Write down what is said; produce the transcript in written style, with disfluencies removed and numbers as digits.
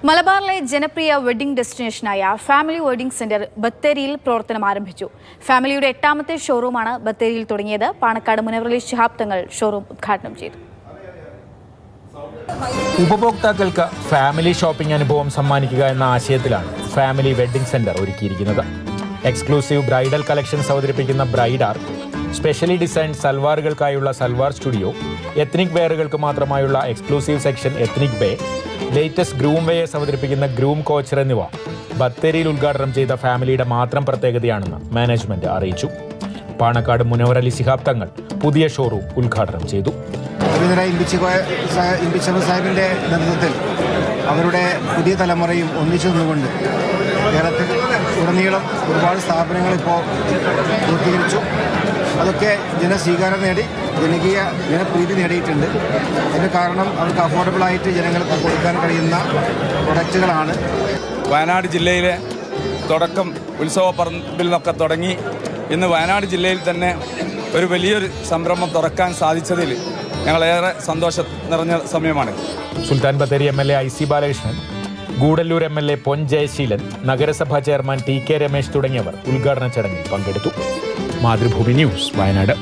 മലബാറിലെ ജനപ്രിയ wedding ഡെസ്റ്റിനേഷനായ family wedding centre ബത്തേരിയിൽ പ്രവർത്തനം ആരംഭിച്ചു. ഫാമിലിയുടെ 8ാമത്തെ ഷോറൂമാണ് ബത്തേരിയിൽ തുടങ്ങിയത്. പാണക്കാട് മുനവർ അലി ശിഹാബ് തങ്ങൾ ഷോറൂം ഉദ്ഘാടനം ചെയ്തു. ഉപഭോക്താക്കൾക്ക് ഫാമിലി ഷോപ്പിംഗ് അനുഭവം സമ്മാനിക്കുക എന്ന ആശയത്തിലാണ് ഫാമിലി വെഡ്ഡിംഗ് സെന്റർ ഒരുക്കിയിരിക്കുന്നത്. എക്സ്ക്ലൂസീവ് ബ്രൈഡൽ കളക്ഷൻസ് അവതരിപ്പിക്കുന്ന ബ്രൈഡാർ, സ്പെഷ്യലി ഡിസൈൻ സൽവാറുകൾക്കായുള്ള സൽവാർ സ്റ്റുഡിയോ, എത്നിക് വെയറുകൾക്ക് മാത്രമായുള്ള exclusive section ethnic way, latest groom wears അവതരിപ്പിക്കുന്ന ഗ്രൂം കോച്ചർ എന്നിവ ബത്തേരിയിൽ ഉദ്ഘാടനം ചെയ്ത ഫാമിലിയുടെ മാത്രം പ്രത്യേകതയാണെന്ന് മാനേജ്മെന്റ് അറിയിച്ചു. പാണക്കാട് മുനവർ അലി ശിഹാബ് തങ്ങൾ പുതിയ ഷോറൂം ഉദ്ഘാടനം ചെയ്തു. സാഹിബിന്റെ നേതൃത്വത്തിൽ അവരുടെ പുതിയ തലമുറയും ഒന്നിച്ചു നിന്നുകൊണ്ട് കേരളത്തിൽ ഉടനീളം ഒരുപാട് സ്ഥാപനങ്ങൾ ഇപ്പോൾ പൂർത്തീകരിച്ചു. അതൊക്കെ ജനസ്വീകാരം നേടി ജനപ്രീതി നേടിയിട്ടുണ്ട്. അതിന് കാരണം അവർക്ക് അഫോർഡബിളായിട്ട് ജനങ്ങൾക്ക് കൊടുക്കാൻ കഴിയുന്ന പ്രൊഡക്റ്റുകളാണ്. വയനാട് ജില്ലയിലെ തുടക്കം ഉത്സവ പറമ്പിൽ നിന്നൊക്കെ തുടങ്ങി ഇന്ന് വയനാട് ജില്ലയിൽ തന്നെ ഒരു വലിയൊരു സംരംഭം തുറക്കാൻ സാധിച്ചതിൽ ഞങ്ങളേറെ സന്തോഷം നിറഞ്ഞ സമയമാണ്. Sultan Bathery MLA IC Balakrishnan, Gudalur MLA പൊൻ ജയശീലൻ, നഗരസഭാ ചെയർമാൻ TK രമേശ് തുടങ്ങിയവർ ഉദ്ഘാടന ചടങ്ങിൽ പങ്കെടുത്തു. മാതൃഭൂമി ന്യൂസ്, വയനാട്.